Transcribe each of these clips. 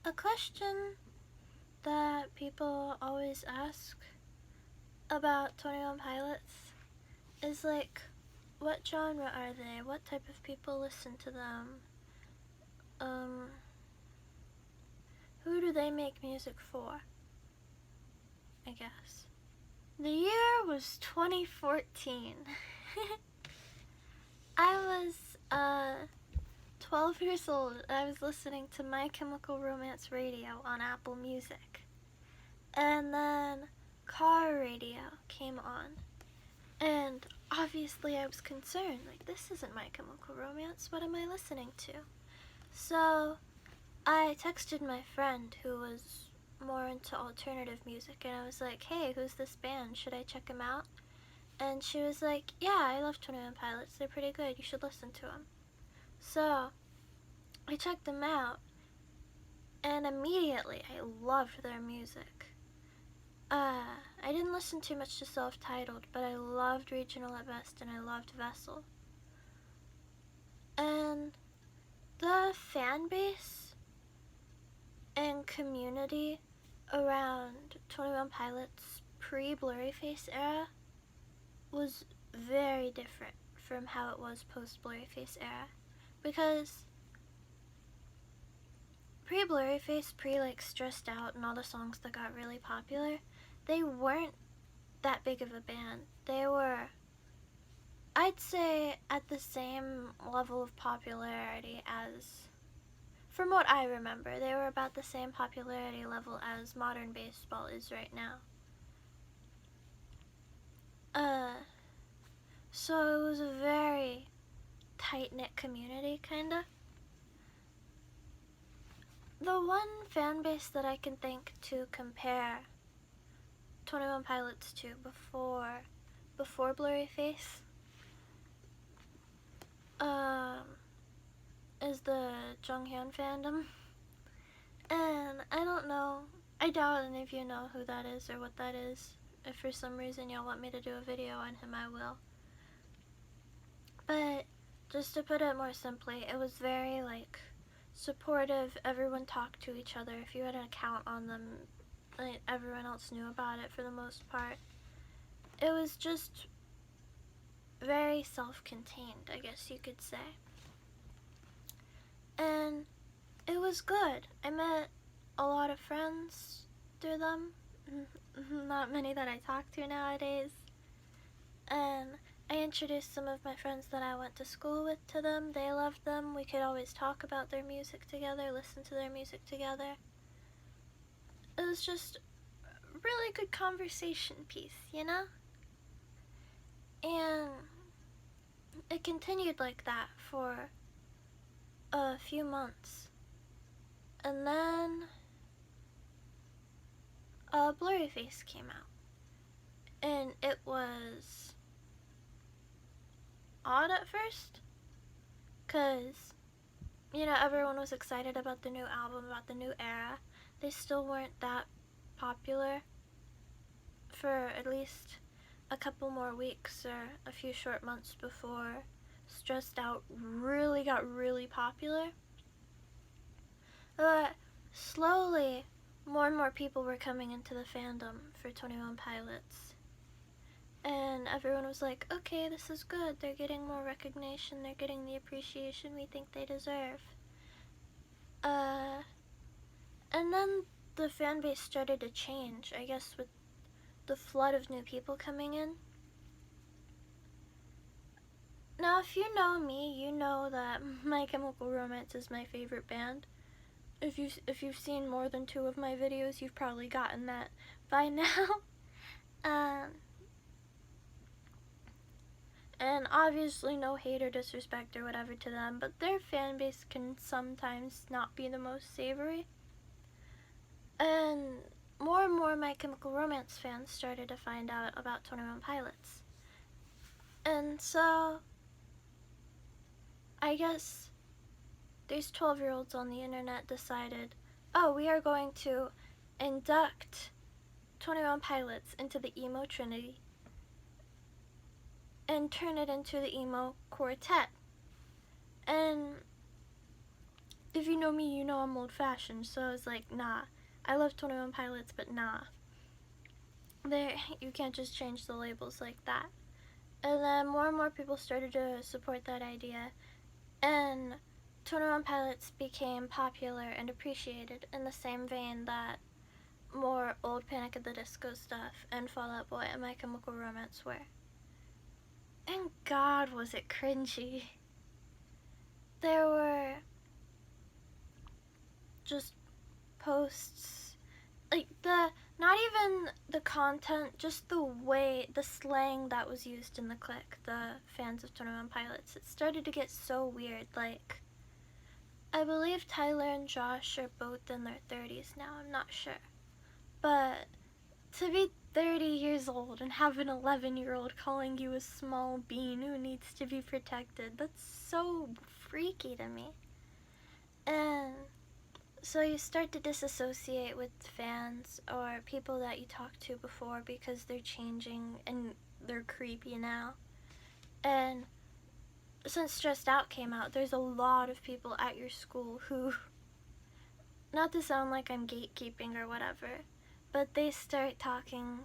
A question that people always ask about 21 Pilots is like, what genre are they? What type of people listen to them? Who do they make music for? I guess. The year was 2014. I was 12 years old. I was listening to My Chemical Romance radio on Apple Music. And then car radio came on. And obviously I was concerned, like, this isn't My Chemical Romance, what am I listening to? So I texted my friend who was more into alternative music, and I was like, hey, who's this band? Should I check him out? And she was like, yeah, I love 21 Pilots, they're pretty good, you should listen to them. So I checked them out, and immediately I loved their music. I didn't listen too much to Self-Titled, but I loved Regional at Best and I loved Vessel. And the fan base and community around 21 Pilots pre-Blurryface era was very different from how it was post-Blurryface era. Because pre-Blurryface, like Stressed Out and all the songs that got really popular, they weren't that big of a band. They were, I'd say, at the same level of popularity as, from what I remember, they were about the same popularity level as Modern Baseball is right now. So it was a very tight-knit community, kinda. The one fan base that I can think to compare 21 Pilots to before Blurryface is the Jonghyun fandom. And I don't know, I doubt any of you know who that is or what that is. If for some reason y'all want me to do a video on him, I will. But just to put it more simply, it was very like supportive. Everyone talked to each other. If you had an account on them, like, everyone else knew about it for the most part. It was just very self-contained, I guess you could say. And it was good. I met a lot of friends through them. Not many that I talk to nowadays. And I introduced some of my friends that I went to school with to them. They loved them. We could always talk about their music together, listen to their music together. It was just a really good conversation piece, you know? And it continued like that for a few months. And then Blurryface came out. And it was odd at first, because, you know, everyone was excited about the new album, about the new era. They still weren't that popular for at least a couple more weeks or a few short months before Stressed Out really got really popular. But slowly, more and more people were coming into the fandom for 21 Pilots. And everyone was like, okay, this is good. They're getting more recognition. They're getting the appreciation we think they deserve. And then the fan base started to change, I guess, with the flood of new people coming in. Now, if you know me, you know that My Chemical Romance is my favorite band. If you've seen more than 2 of my videos, you've probably gotten that by now. And obviously no hate or disrespect or whatever to them, but their fan base can sometimes not be the most savory. And more My Chemical Romance fans started to find out about 21 Pilots. And so, I guess these 12-year-olds on the internet decided, oh, we are going to induct 21 Pilots into the emo trinity and turn it into the emo quartet. And if you know me, you know I'm old-fashioned, so I was like, nah. I love 21 Pilots, but nah. You can't just change the labels like that. And then more and more people started to support that idea, and 21 Pilots became popular and appreciated in the same vein that more old Panic at the Disco stuff and Fall Out Boy and My Chemical Romance were. And God, was it cringy. There were just posts, like not even the content, just the way, the slang that was used in the clique, the fans of 21 Pilots. It started to get so weird. Like, I believe Tyler and Josh are both in their 30s now, I'm not sure. But to be 30 years old and have an 11-year-old calling you a small bean who needs to be protected, that's so freaky to me. And so you start to disassociate with fans or people that you talked to before because they're changing and they're creepy now. And since Stressed Out came out, there's a lot of people at your school who, not to sound like I'm gatekeeping or whatever, but they start talking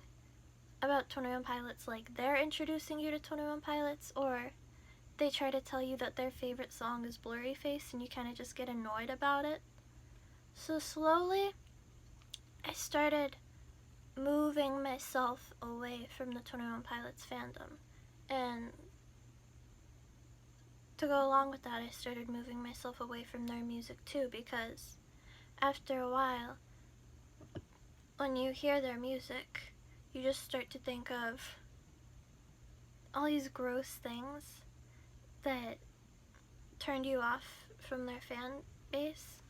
about 21 Pilots like they're introducing you to 21 Pilots, or they try to tell you that their favorite song is Blurry Face and you kind of just get annoyed about it. So slowly, I started moving myself away from the 21 Pilots fandom. And to go along with that, I started moving myself away from their music too, because after a while, when you hear their music, you just start to think of all these gross things that turned you off from their fan base.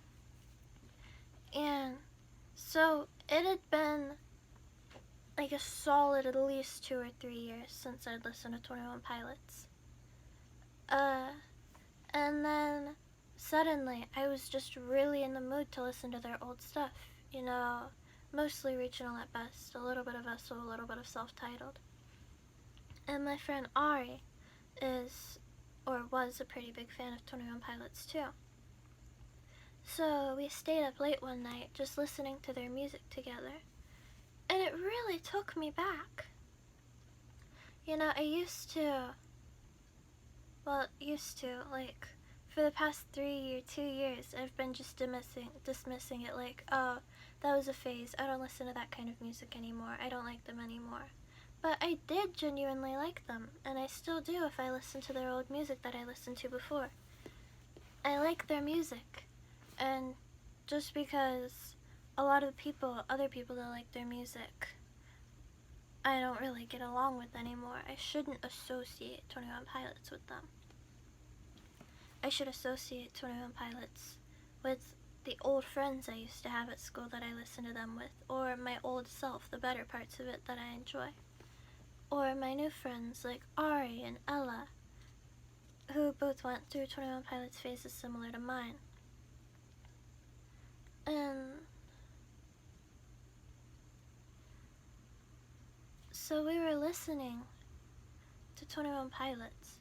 And so it had been like a solid at least 2 or 3 years since I'd listened to 21 Pilots. And then suddenly I was just really in the mood to listen to their old stuff. You know, mostly regional at best, a little bit of Vessel, a little bit of self-titled. And my friend Ari is, or was, a pretty big fan of 21 Pilots too. So we stayed up late one night just listening to their music together. And it really took me back. You know, like, for the past 3 or 2 years, I've been just dismissing it like, oh, that was a phase. I don't listen to that kind of music anymore. I don't like them anymore. But I did genuinely like them, and I still do if I listen to their old music that I listened to before. I like their music, and just because a lot of other people that like their music, I don't really get along with anymore, I shouldn't associate 21 Pilots with them. I should associate 21 Pilots with the old friends I used to have at school that I listened to them with, or my old self, the better parts of it that I enjoy. Or my new friends like Ari and Ella, who both went through 21 Pilots phases similar to mine. And so we were listening to 21 Pilots,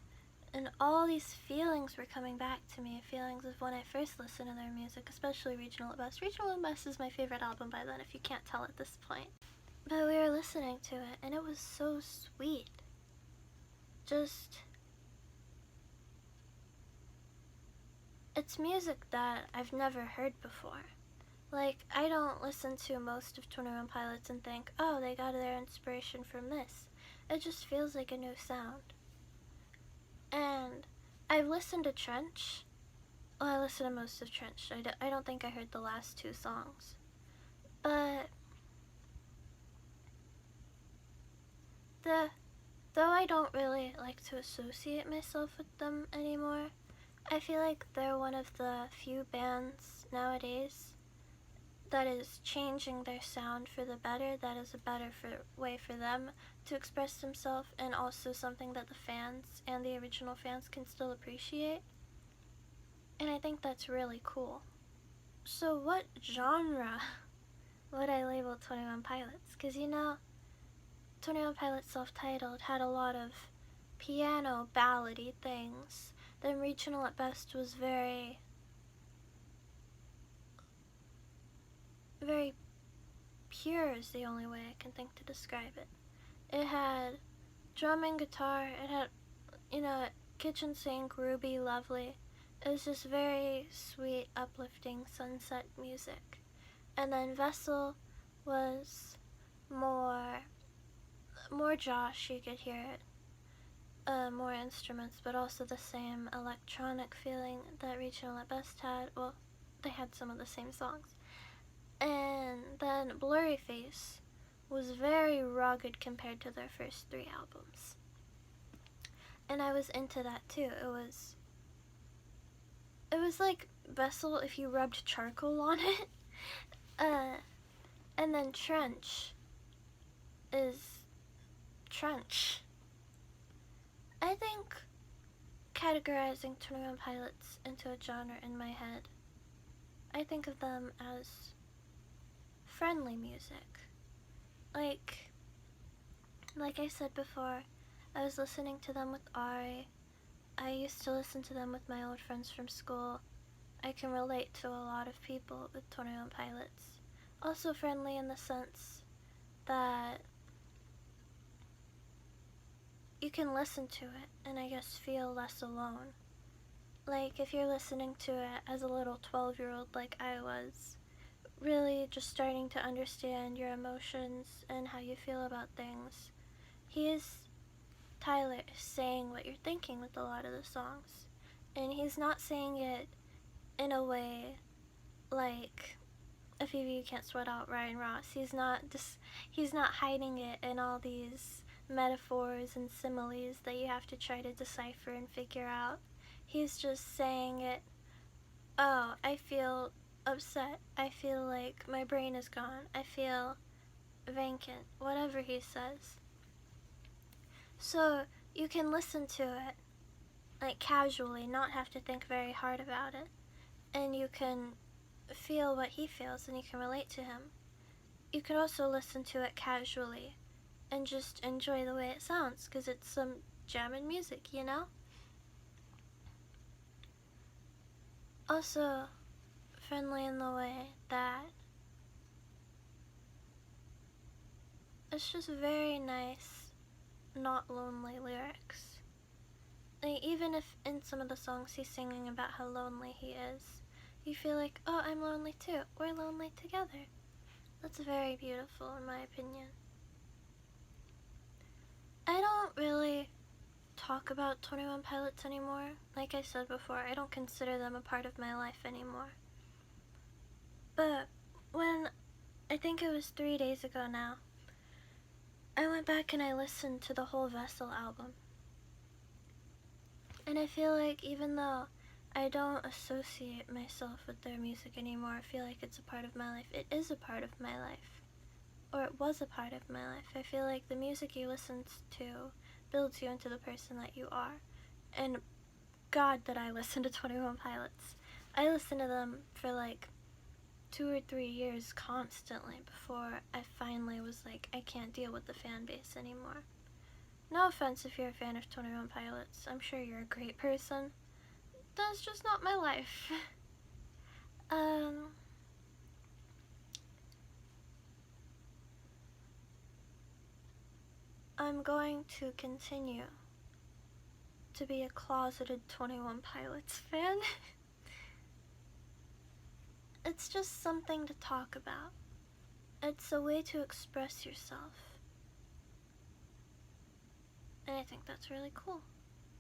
and all these feelings were coming back to me, feelings of when I first listened to their music, especially Regional at Best. Regional at Best is my favorite album by then, if you can't tell at this point. But we were listening to it, and it was so sweet. It's music that I've never heard before. Like, I don't listen to most of 21 Pilots and think, oh, they got their inspiration from this. It just feels like a new sound. And I've listened to Trench. Well, I listened to most of Trench. I don't think I heard the last 2 songs. But though I don't really like to associate myself with them anymore, I feel like they're one of the few bands nowadays that is changing their sound for the better, that is a better way for them to express themselves, and also something that the fans and the original fans can still appreciate. And I think that's really cool. So what genre would I label 21 Pilots? Because, you know, 21 Pilots self-titled had a lot of piano ballady things. Then Regional at Best was very very pure is the only way I can think to describe it. It had drum and guitar, it had, kitchen sink, Ruby, lovely. It was just very sweet, uplifting sunset music. And then Vessel was more Josh, you could hear it. More instruments, but also the same electronic feeling that Regional at Best had. Well, they had some of the same songs. And then Blurryface was very rugged compared to their first 3 albums. And I was into that too. It was like Vessel if you rubbed charcoal on it. And then Trench is Trench. I think categorizing 21 Pilots into a genre in my head, I think of them as friendly music. Like I said before, I was listening to them with Ari. I used to listen to them with my old friends from school. I can relate to a lot of people with 21 Pilots. Also friendly in the sense that you can listen to it and I guess feel less alone. Like if you're listening to it as a little 12-year-old like I was, really just starting to understand your emotions and how you feel about things. Tyler is saying what you're thinking with a lot of the songs. And he's not saying it in a way like A Few of You Can't Sweat Out Ryan Ross. He's not hiding it in all these metaphors and similes that you have to try to decipher and figure out. He's just saying it, oh, I feel upset. I feel like my brain is gone. I feel vacant. Whatever he says. So you can listen to it like casually, not have to think very hard about it. And you can feel what he feels and you can relate to him. You could also listen to it casually and just enjoy the way it sounds because it's some jamming music, you know? Also friendly in the way that it's just very nice, not lonely lyrics. Like, even if in some of the songs he's singing about how lonely he is, you feel like, oh, I'm lonely too. We're lonely together. That's very beautiful in my opinion. I don't really talk about 21 Pilots anymore. Like I said before, I don't consider them a part of my life anymore. But when, I think it was 3 days ago now, I went back and I listened to the whole Vessel album. And I feel like even though I don't associate myself with their music anymore, I feel like it's a part of my life. It is a part of my life. Or it was a part of my life. I feel like the music you listen to builds you into the person that you are. And God, that I listen to 21 Pilots. I listened to them for like 2 or 3 years constantly before I finally was like, I can't deal with the fan base anymore. No offense if you're a fan of 21 Pilots. I'm sure you're a great person. That's just not my life. I'm going to continue to be a closeted 21 Pilots fan. It's just something to talk about. It's a way to express yourself. And I think that's really cool.